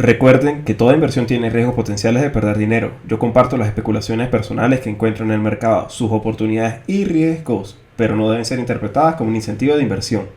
Recuerden que toda inversión tiene riesgos potenciales de perder dinero. Yo comparto las especulaciones personales que encuentro en el mercado, sus oportunidades y riesgos, pero no deben ser interpretadas como un incentivo de inversión.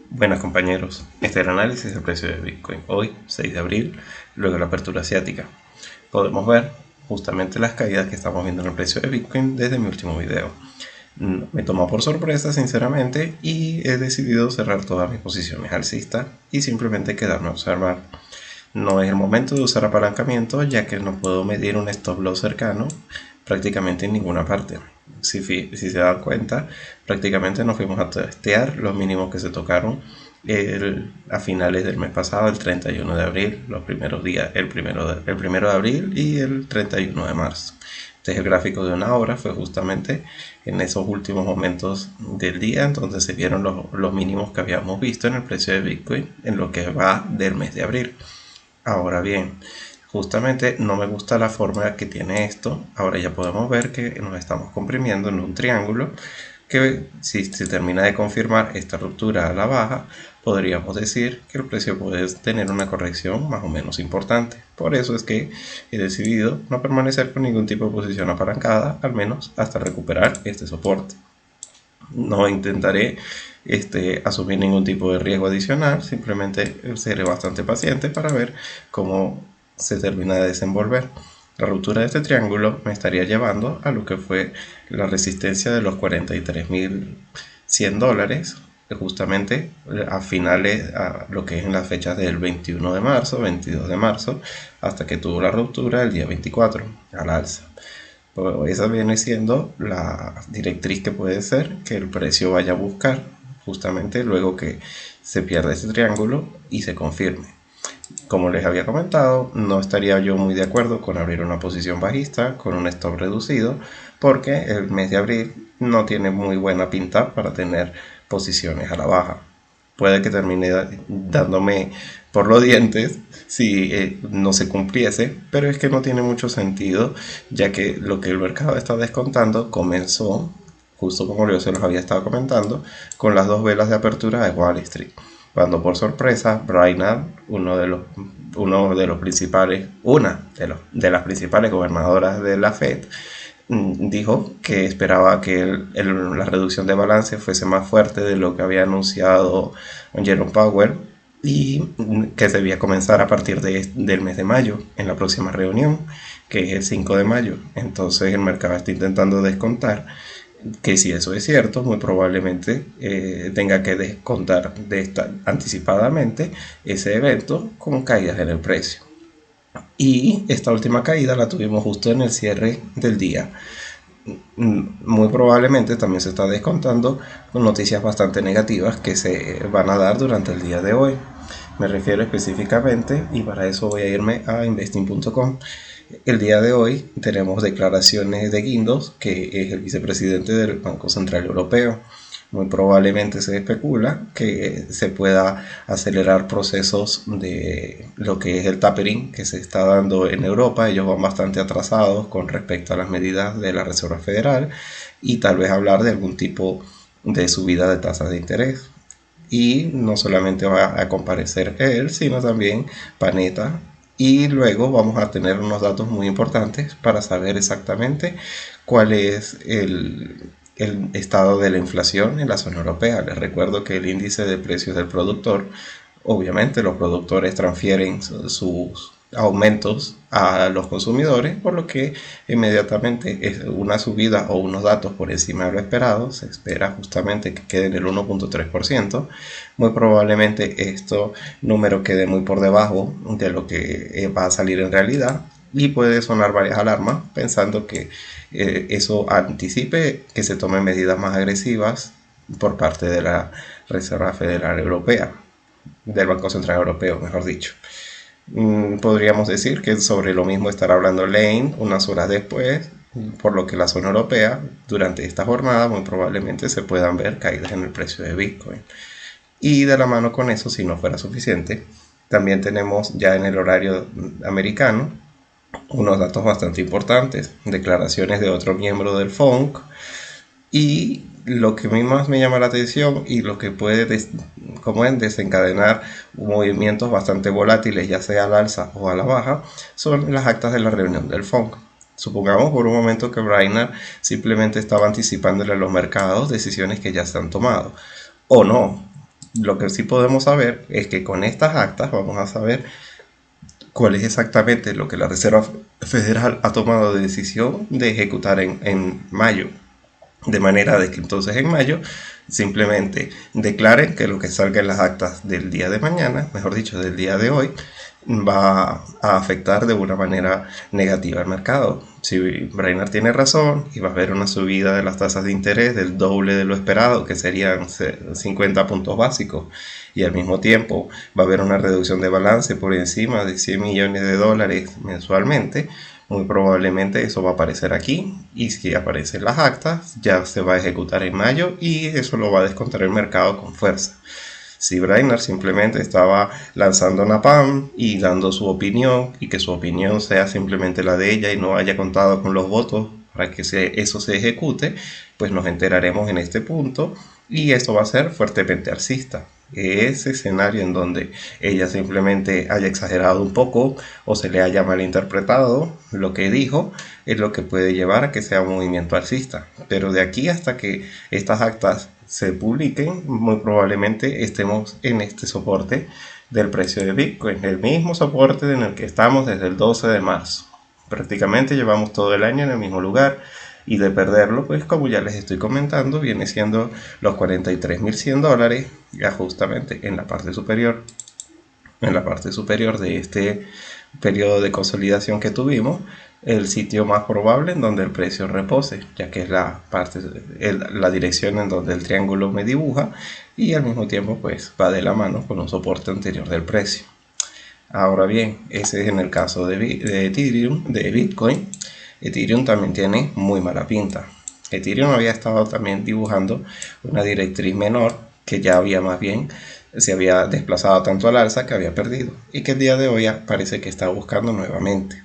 Buenas compañeros, este es el análisis del precio de Bitcoin. Hoy, 6 de abril, luego de la apertura asiática. Podemos ver justamente las caídas que estamos viendo en el precio de Bitcoin desde mi último video. Me tomó por sorpresa sinceramente y he decidido cerrar todas mis posiciones alcistas y simplemente quedarme a observar. No es el momento de usar apalancamiento, ya que no puedo medir un stop loss cercano prácticamente en ninguna parte. Si se dan cuenta, prácticamente nos fuimos a testear los mínimos que se tocaron a finales del mes pasado, el 31 de abril, los primeros días, el primero de abril y el 31 de marzo. Este es el gráfico de una hora, fue justamente en esos últimos momentos del día en donde se vieron los mínimos que habíamos visto en el precio de Bitcoin en lo que va del mes de abril. Ahora bien, justamente no me gusta la forma que tiene esto. Ahora ya podemos ver que nos estamos comprimiendo en un triángulo que, si se termina de confirmar esta ruptura a la baja, podríamos decir que el precio puede tener una corrección más o menos importante. Por eso es que he decidido no permanecer con ningún tipo de posición apalancada, al menos hasta recuperar este soporte. No intentaré asumir ningún tipo de riesgo adicional, simplemente seré bastante paciente para ver cómo se termina de desenvolver. La ruptura de este triángulo me estaría llevando a lo que fue la resistencia de los $43.100, justamente a finales, a lo que es en las fechas del 21 de marzo, 22 de marzo, hasta que tuvo la ruptura el día 24 al alza. Esa viene siendo la directriz que puede ser que el precio vaya a buscar justamente luego que se pierda ese triángulo y se confirme. Como les había comentado, no estaría yo muy de acuerdo con abrir una posición bajista con un stop reducido, porque el mes de abril no tiene muy buena pinta para tener posiciones a la baja. Puede que termine dándome por los dientes si no se cumpliese, pero es que no tiene mucho sentido, ya que lo que el mercado está descontando comenzó, justo como yo se los había estado comentando, con las dos velas de apertura de Wall Street, cuando por sorpresa Brainerd, una de las principales gobernadoras de la Fed, dijo que esperaba que la reducción de balance fuese más fuerte de lo que había anunciado Jerome Powell y que debía comenzar a partir del mes de mayo, en la próxima reunión, que es el 5 de mayo. Entonces el mercado está intentando descontar que, si eso es cierto, muy probablemente tenga que descontar anticipadamente ese evento con caídas en el precio. Y esta última caída la tuvimos justo en el cierre del día. Muy probablemente también se está descontando con noticias bastante negativas que se van a dar durante el día de hoy. Me refiero específicamente, y para eso voy a irme a investing.com. El día de hoy tenemos declaraciones de Guindos, que es el vicepresidente del Banco Central Europeo. Muy probablemente se especula que se pueda acelerar procesos de lo que es el tapering que se está dando en Europa. Ellos van bastante atrasados con respecto a las medidas de la Reserva Federal, y tal vez hablar de algún tipo de subida de tasas de interés. Y no solamente va a comparecer él, sino también Panetta. Y luego vamos a tener unos datos muy importantes para saber exactamente cuál es el estado de la inflación en la zona europea. Les recuerdo que el índice de precios del productor, obviamente los productores transfieren sus aumentos a los consumidores, por lo que inmediatamente es una subida o unos datos por encima de lo esperado. Se espera justamente que quede en el 1.3%. Muy probablemente esto número quede muy por debajo de lo que va a salir en realidad, y puede sonar varias alarmas pensando que eso anticipe que se tomen medidas más agresivas por parte de la Reserva Federal Europea, del Banco Central Europeo, mejor dicho. Podríamos decir que sobre lo mismo estará hablando Lane unas horas después, por lo que la zona europea durante esta jornada muy probablemente se puedan ver caídas en el precio de Bitcoin. Y de la mano con eso, si no fuera suficiente, también tenemos ya en el horario americano unos datos bastante importantes, declaraciones de otro miembro del FONC, y lo que a mí más me llama la atención y lo que puede como es desencadenar movimientos bastante volátiles, ya sea al alza o a la baja, son las actas de la reunión del FONC. Supongamos por un momento que Brainerd simplemente estaba anticipándole a los mercados decisiones que ya se han tomado. O no. Lo que sí podemos saber es que con estas actas vamos a saber cuál es exactamente lo que la Reserva Federal ha tomado de decisión de ejecutar en mayo. De manera de que entonces en mayo simplemente declaren que lo que salga en las actas del día de mañana, mejor dicho, del día de hoy, va a afectar de una manera negativa al mercado. Si Brainerd tiene razón y va a haber una subida de las tasas de interés del doble de lo esperado, que serían 50 puntos básicos, y al mismo tiempo va a haber una reducción de balance por encima de 100 millones de dólares mensualmente, muy probablemente eso va a aparecer aquí, y si aparecen las actas ya se va a ejecutar en mayo y eso lo va a descontar el mercado con fuerza. Si Brainerd simplemente estaba lanzando una PAM y dando su opinión, y que su opinión sea simplemente la de ella y no haya contado con los votos para que eso se ejecute, pues nos enteraremos en este punto y esto va a ser fuertemente alcista. Ese escenario en donde ella simplemente haya exagerado un poco o se le haya malinterpretado lo que dijo es lo que puede llevar a que sea un movimiento alcista. Pero de aquí hasta que estas actas se publiquen, muy probablemente estemos en este soporte del precio de Bitcoin, el mismo soporte en el que estamos desde el 12 de marzo. Prácticamente llevamos todo el año en el mismo lugar, y de perderlo, pues como ya les estoy comentando, viene siendo los $43.100, ya justamente en la parte superior de este periodo de consolidación que tuvimos, el sitio más probable en donde el precio repose, ya que es la dirección en donde el triángulo me dibuja, y al mismo tiempo pues va de la mano con un soporte anterior del precio. Ahora bien, ese es en el caso de Ethereum, de Bitcoin. Ethereum también tiene muy mala pinta. Ethereum había estado también dibujando una directriz menor, que ya había más bien se había desplazado tanto al alza que había perdido, y que el día de hoy parece que está buscando nuevamente.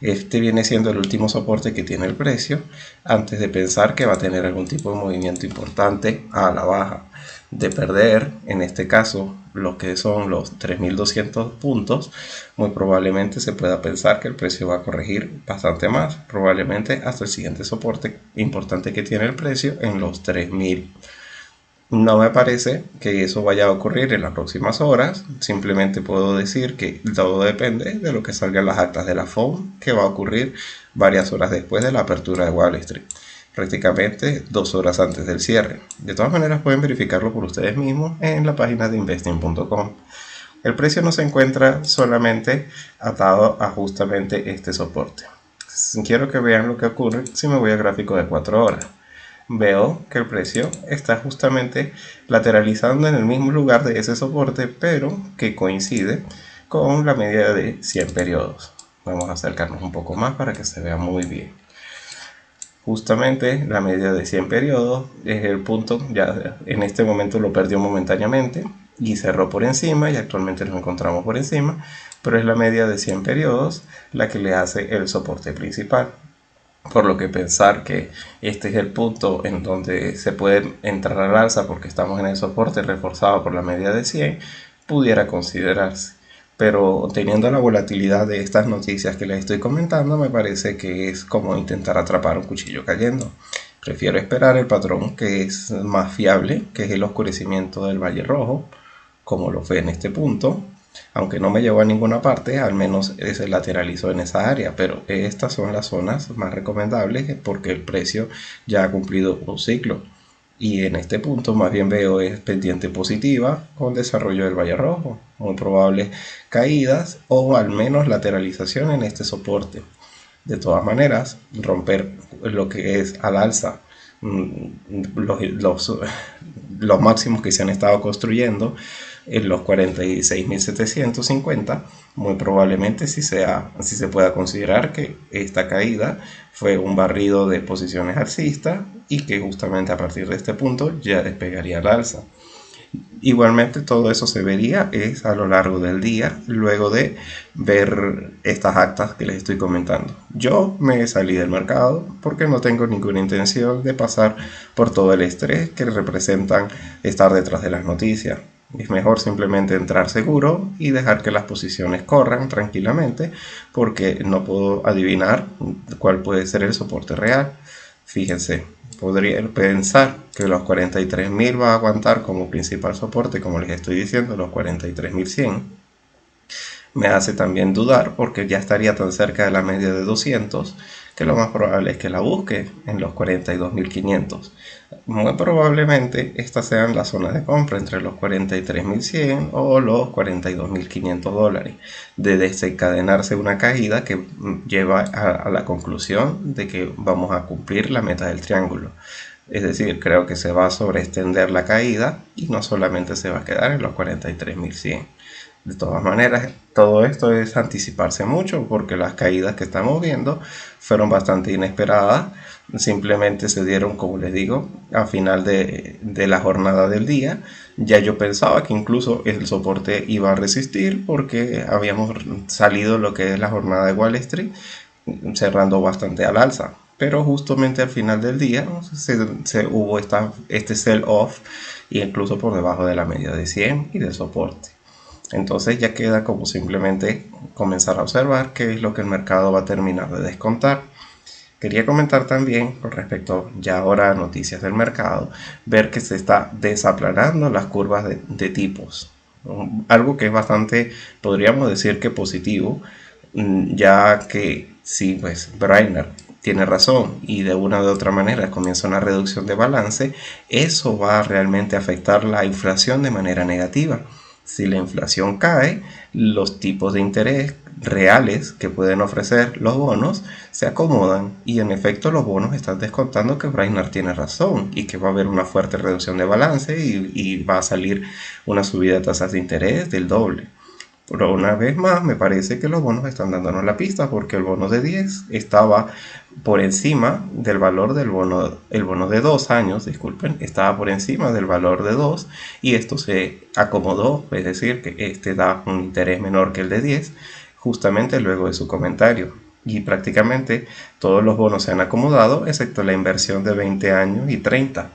Este viene siendo el último soporte que tiene el precio antes de pensar que va a tener algún tipo de movimiento importante a la baja. De perder, en este caso, lo que son los 3.200 puntos, muy probablemente se pueda pensar que el precio va a corregir bastante más, probablemente hasta el siguiente soporte importante que tiene el precio en los 3.000. No me parece que eso vaya a ocurrir en las próximas horas, simplemente puedo decir que todo depende de lo que salgan las actas de la FOMC, que va a ocurrir varias horas después de la apertura de Wall Street, prácticamente 2 horas antes del cierre. De todas maneras pueden verificarlo por ustedes mismos en la página de investing.com. El precio no se encuentra solamente atado a justamente este soporte. Quiero que vean lo que ocurre si me voy al gráfico de 4 horas. Veo que el precio está justamente lateralizando en el mismo lugar de ese soporte, pero que coincide con la media de 100 periodos. Vamos a acercarnos un poco más para que se vea muy bien. Justamente la media de 100 periodos es el punto, ya en este momento lo perdió momentáneamente y cerró por encima, y actualmente nos encontramos por encima, pero es la media de 100 periodos la que le hace el soporte principal. Por lo que pensar que este es el punto en donde se puede entrar al alza porque estamos en el soporte reforzado por la media de 100, pudiera considerarse. Pero teniendo la volatilidad de estas noticias que les estoy comentando, me parece que es como intentar atrapar un cuchillo cayendo. Prefiero esperar el patrón que es más fiable, que es el oscurecimiento del Valle Rojo, como lo fue en este punto. Aunque no me llevó a ninguna parte, al menos se lateralizó en esa área, pero estas son las zonas más recomendables porque el precio ya ha cumplido un ciclo. Y en este punto más bien veo es pendiente positiva con desarrollo del Valle Rojo, muy probables caídas o al menos lateralización en este soporte. De todas maneras, romper lo que es al alza los máximos que se han estado construyendo en los 46.750, muy probablemente si se pueda considerar que esta caída fue un barrido de posiciones alcistas y que justamente a partir de este punto ya despegaría al alza. Igualmente todo eso se vería es a lo largo del día, luego de ver estas actas que les estoy comentando. Yo me salí del mercado porque no tengo ninguna intención de pasar por todo el estrés que representan estar detrás de las noticias. Es mejor simplemente entrar seguro y dejar que las posiciones corran tranquilamente porque no puedo adivinar cuál puede ser el soporte real. Fíjense, podría pensar que los 43.000 va a aguantar como principal soporte, como les estoy diciendo, los 43.100. Me hace también dudar porque ya estaría tan cerca de la media de 200 que lo más probable es que la busque en los 42.500. Muy probablemente esta sea la zona de compra entre los 43.100 o los 42.500 dólares, de desencadenarse una caída que lleva a la conclusión de que vamos a cumplir la meta del triángulo. Es decir, creo que se va a sobreextender la caída y no solamente se va a quedar en los 43.100. De todas maneras, todo esto es anticiparse mucho porque las caídas que estamos viendo fueron bastante inesperadas. Simplemente se dieron, como les digo, a final de la jornada del día. Ya yo pensaba que incluso el soporte iba a resistir porque habíamos salido lo que es la jornada de Wall Street cerrando bastante al alza. Pero justamente al final del día se hubo este sell-off y incluso por debajo de la media de 100 y del soporte. Entonces ya queda como simplemente comenzar a observar qué es lo que el mercado va a terminar de descontar. Quería comentar también con respecto ya ahora a noticias del mercado, ver que se está desaplanando las curvas de tipos. Algo que es bastante, podríamos decir que positivo, ya que sí, pues Brainerd tiene razón y de una u otra manera comienza una reducción de balance, eso va a realmente afectar la inflación de manera negativa. Si la inflación cae, los tipos de interés reales que pueden ofrecer los bonos se acomodan y en efecto los bonos están descontando que Brainerd tiene razón y que va a haber una fuerte reducción de balance y va a salir una subida de tasas de interés del doble. Pero una vez más me parece que los bonos están dándonos la pista porque el bono de 10 estaba por encima del valor del bono, el bono de 2 años, disculpen, estaba por encima del valor de 2 y esto se acomodó, es decir, que este da un interés menor que el de 10 justamente luego de su comentario. Y prácticamente todos los bonos se han acomodado excepto la inversión de 20 años y 30,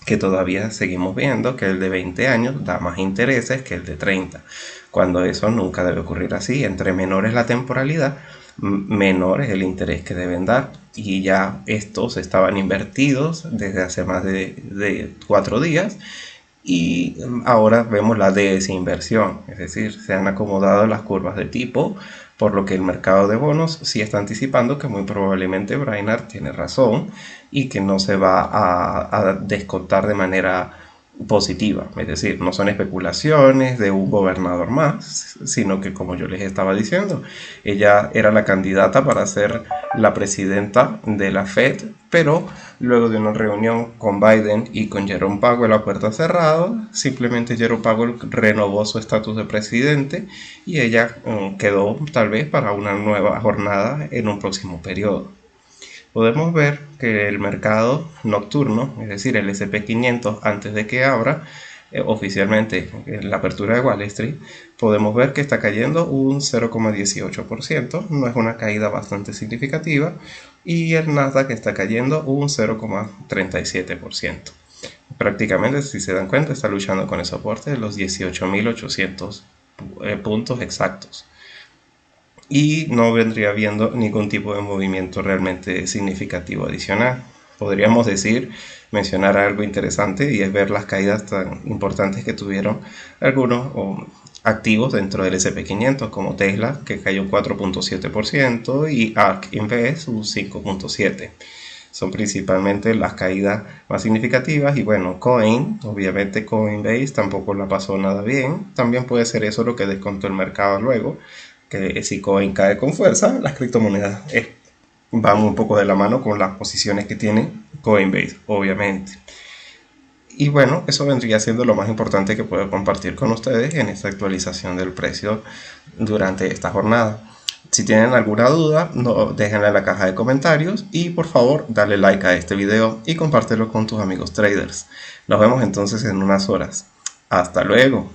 que todavía seguimos viendo que el de 20 años da más intereses que el de 30, cuando eso nunca debe ocurrir así. Entre menor es la temporalidad, menor es el interés que deben dar, y ya estos estaban invertidos desde hace más de 4 días y ahora vemos la desinversión, es decir, se han acomodado las curvas de tipo, por lo que el mercado de bonos sí está anticipando que muy probablemente Brainerd tiene razón y que no se va a descontar de manera positiva, es decir, no son especulaciones de un gobernador más, sino que como yo les estaba diciendo, ella era la candidata para ser la presidenta de la Fed, pero luego de una reunión con Biden y con Jerome Powell a puerta cerrada, simplemente Jerome Powell renovó su estatus de presidente y ella quedó tal vez para una nueva jornada en un próximo periodo. Podemos ver que el mercado nocturno, es decir, el S&P 500, antes de que abra oficialmente en la apertura de Wall Street, podemos ver que está cayendo un 0,18%, no es una caída bastante significativa, y el Nasdaq está cayendo un 0,37%. Prácticamente, si se dan cuenta, está luchando con el soporte de los 18.800 puntos exactos. Y no vendría viendo ningún tipo de movimiento realmente significativo adicional. Podríamos mencionar algo interesante y es ver las caídas tan importantes que tuvieron algunos activos dentro del S&P 500 como Tesla, que cayó un 4.7%, y ARK Invest un 5.7%. Son principalmente las caídas más significativas. Y bueno, obviamente Coinbase tampoco la pasó nada bien. También puede ser eso lo que descontó el mercado luego, que si Coin cae con fuerza, las criptomonedas van un poco de la mano con las posiciones que tiene Coinbase, obviamente. Y bueno, eso vendría siendo lo más importante que puedo compartir con ustedes en esta actualización del precio durante esta jornada. Si tienen alguna duda, déjenla en la caja de comentarios y por favor dale like a este video y compártelo con tus amigos traders. Nos vemos entonces en unas horas. Hasta luego.